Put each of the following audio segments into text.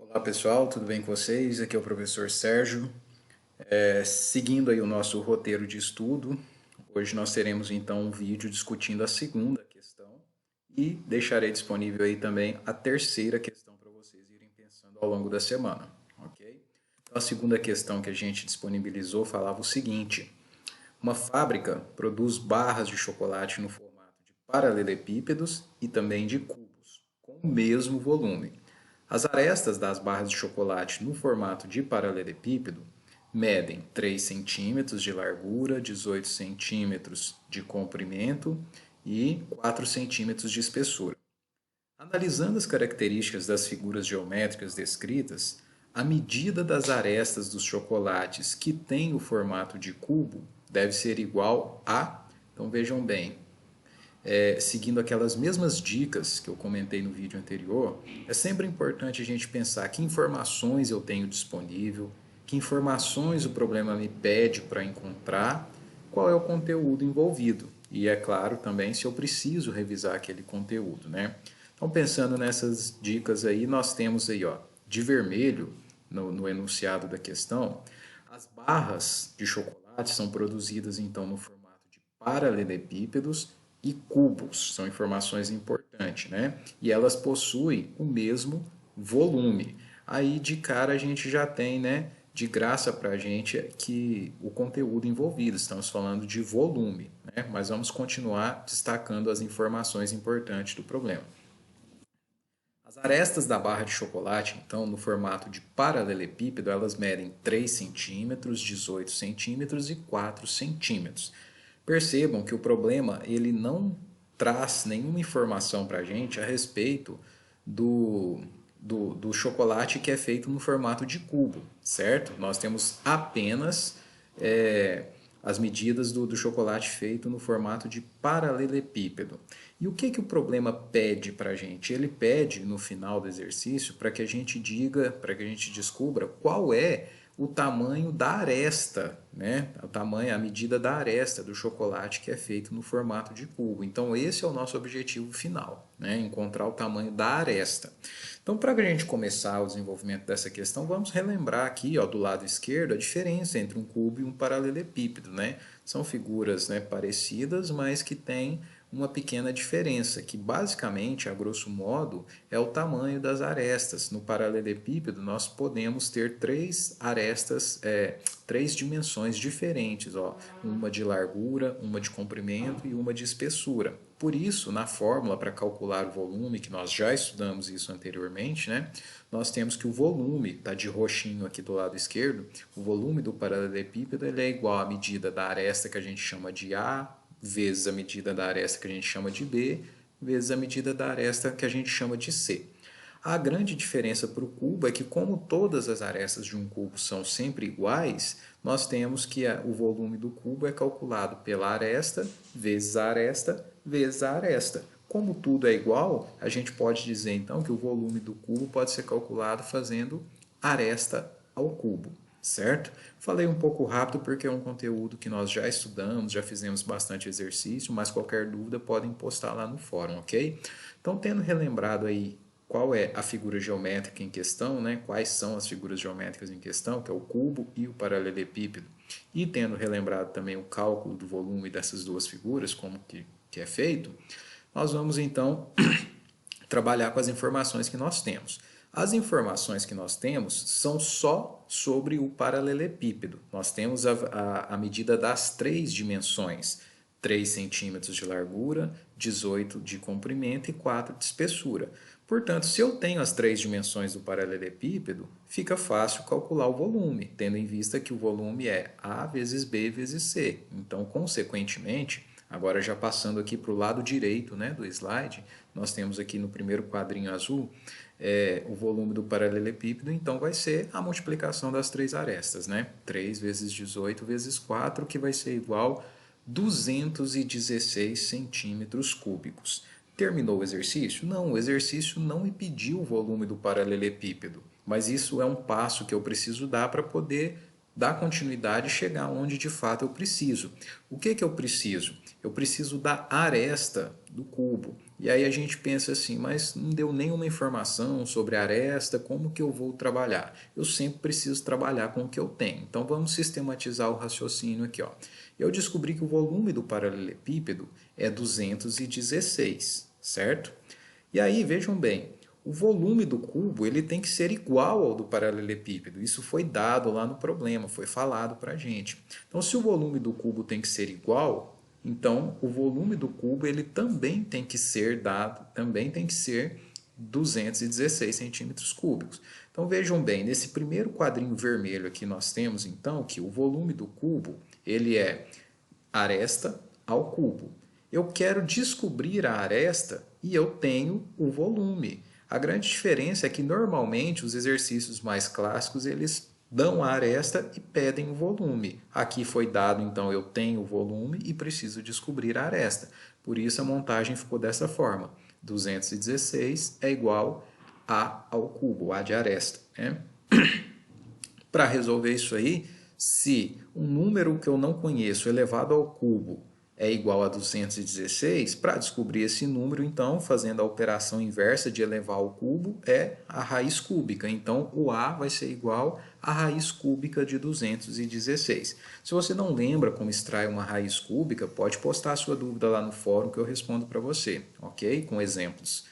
Olá pessoal, tudo bem com vocês? Aqui é o professor Sérgio. Seguindo aí o nosso roteiro de estudo, hoje nós teremos então um vídeo discutindo a segunda questão e deixarei disponível aí também a terceira questão para vocês irem pensando ao longo da semana, ok? Então a segunda questão que a gente disponibilizou falava o seguinte: uma fábrica produz barras de chocolate no formato de paralelepípedos e também de cubos, com o mesmo volume. As arestas das barras de chocolate no formato de paralelepípedo medem 3 centímetros de largura, 18 centímetros de comprimento e 4 centímetros de espessura. Analisando as características das figuras geométricas descritas, a medida das arestas dos chocolates que têm o formato de cubo deve ser igual a, então vejam bem, seguindo aquelas mesmas dicas que eu comentei no vídeo anterior, é sempre importante a gente pensar que informações eu tenho disponível, que informações o problema me pede para encontrar, qual é o conteúdo envolvido. E é claro também se eu preciso revisar aquele conteúdo, né? Então pensando nessas dicas aí, nós temos aí, ó, de vermelho, no enunciado da questão, as barras de chocolate são produzidas então no formato de paralelepípedos e cubos, são informações importantes, né? E elas possuem o mesmo volume. Aí de cara a gente já tem, né, de graça para a gente que o conteúdo envolvido, estamos falando de volume, né? Mas vamos continuar destacando as informações importantes do problema. As arestas da barra de chocolate, então, no formato de paralelepípedo, elas medem 3 centímetros, 18 centímetros e 4 centímetros. Percebam que o problema ele não traz nenhuma informação para a gente a respeito do chocolate que é feito no formato de cubo, certo? Nós temos apenas as medidas do chocolate feito no formato de paralelepípedo. E o que o problema pede para a gente? Ele pede no final do exercício para que a gente diga, para que a gente descubra qual é o tamanho da aresta, né? O tamanho, a medida da aresta do chocolate que é feito no formato de cubo. Então esse é o nosso objetivo final, né? Encontrar o tamanho da aresta. Então, para a gente começar o desenvolvimento dessa questão, vamos relembrar aqui, ó, do lado esquerdo, a diferença entre um cubo e um paralelepípedo, né? São figuras, né, parecidas, mas que têm uma pequena diferença, que basicamente, a grosso modo, é o tamanho das arestas. No paralelepípedo, nós podemos ter três arestas, três dimensões diferentes, ó, uma de largura, uma de comprimento e uma de espessura. Por isso, na fórmula para calcular o volume, que nós já estudamos isso anteriormente, né, nós temos que o volume, está de roxinho aqui do lado esquerdo, o volume do paralelepípedo ele é igual à medida da aresta que a gente chama de A, vezes a medida da aresta que a gente chama de B, vezes a medida da aresta que a gente chama de C. A grande diferença para o cubo é que, como todas as arestas de um cubo são sempre iguais, nós temos que o volume do cubo é calculado pela aresta, vezes a aresta, vezes a aresta. Como tudo é igual, a gente pode dizer então que o volume do cubo pode ser calculado fazendo aresta ao cubo, certo? Falei um pouco rápido porque é um conteúdo que nós já estudamos, já fizemos bastante exercício, mas qualquer dúvida podem postar lá no fórum, ok? Então, tendo relembrado aí qual é a figura geométrica em questão, né? Quais são as figuras geométricas em questão, que é o cubo e o paralelepípedo, e tendo relembrado também o cálculo do volume dessas duas figuras, como que é feito, nós vamos então trabalhar com as informações que nós temos. As informações que nós temos são só sobre o paralelepípedo. Nós temos a medida das três dimensões, 3 centímetros de largura, 18 de comprimento e 4 de espessura. Portanto, se eu tenho as três dimensões do paralelepípedo, fica fácil calcular o volume, tendo em vista que o volume é A vezes B vezes C. Então, consequentemente, agora já passando aqui para o lado direito, né, do slide, nós temos aqui no primeiro quadrinho azul o volume do paralelepípedo, então vai ser a multiplicação das três arestas, né? 3 vezes 18 vezes 4, que vai ser igual 216 centímetros cúbicos. Terminou o exercício? Não, o exercício não me pediu o volume do paralelepípedo, mas isso é um passo que eu preciso dar para poder dar continuidade e chegar onde de fato eu preciso. O que eu preciso? Eu preciso da aresta do cubo. E aí a gente pensa assim, mas não deu nenhuma informação sobre a aresta, como que eu vou trabalhar? Eu sempre preciso trabalhar com o que eu tenho. Então vamos sistematizar o raciocínio aqui, ó. Eu descobri que o volume do paralelepípedo é 216, certo? E aí, vejam bem, o volume do cubo ele tem que ser igual ao do paralelepípedo. Isso foi dado lá no problema, foi falado para a gente. Então, se o volume do cubo tem que ser igual, então o volume do cubo ele também tem que ser dado, também tem que ser 216 centímetros cúbicos. Então vejam bem, nesse primeiro quadrinho vermelho aqui nós temos então que o volume do cubo ele é aresta ao cubo. Eu quero descobrir a aresta e eu tenho o volume. A grande diferença é que normalmente os exercícios mais clássicos eles dão a aresta e pedem o volume. Aqui foi dado, então eu tenho o volume e preciso descobrir a aresta. Por isso a montagem ficou dessa forma. 216 é igual a ao cubo, a de aresta. Né? Para resolver isso aí, se um número que eu não conheço elevado ao cubo é igual a 216, para descobrir esse número, então, fazendo a operação inversa de elevar ao cubo, é a raiz cúbica. Então, o A vai ser igual à raiz cúbica de 216. Se você não lembra como extrai uma raiz cúbica, pode postar a sua dúvida lá no fórum que eu respondo para você, ok? Com exemplos.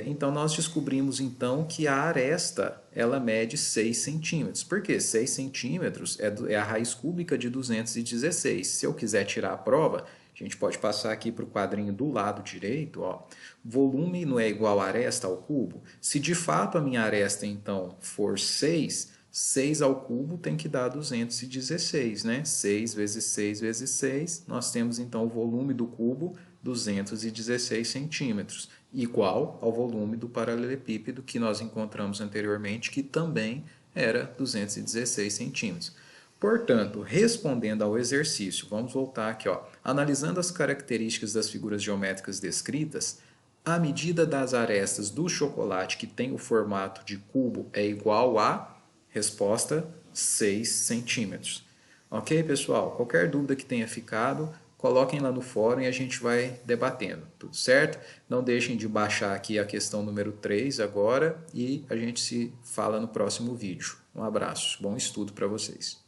Então, nós descobrimos então que a aresta ela mede 6 centímetros. Por quê? 6 centímetros é a raiz cúbica de 216. Se eu quiser tirar a prova, a gente pode passar aqui para o quadrinho do lado direito. Ó. Volume não é igual a aresta ao cubo? Se de fato a minha aresta então for 6, 6 ao cubo tem que dar 216, né? 6 vezes 6 vezes 6, nós temos então o volume do cubo 216 centímetros, igual ao volume do paralelepípedo que nós encontramos anteriormente, que também era 216 centímetros. Portanto, respondendo ao exercício, vamos voltar aqui, ó, analisando as características das figuras geométricas descritas, a medida das arestas do chocolate que tem o formato de cubo é igual a, resposta, 6 centímetros. Ok, pessoal? Qualquer dúvida que tenha ficado, coloquem lá no fórum e a gente vai debatendo, tudo certo? Não deixem de baixar aqui a questão número 3 agora e a gente se fala no próximo vídeo. Um abraço, bom estudo para vocês.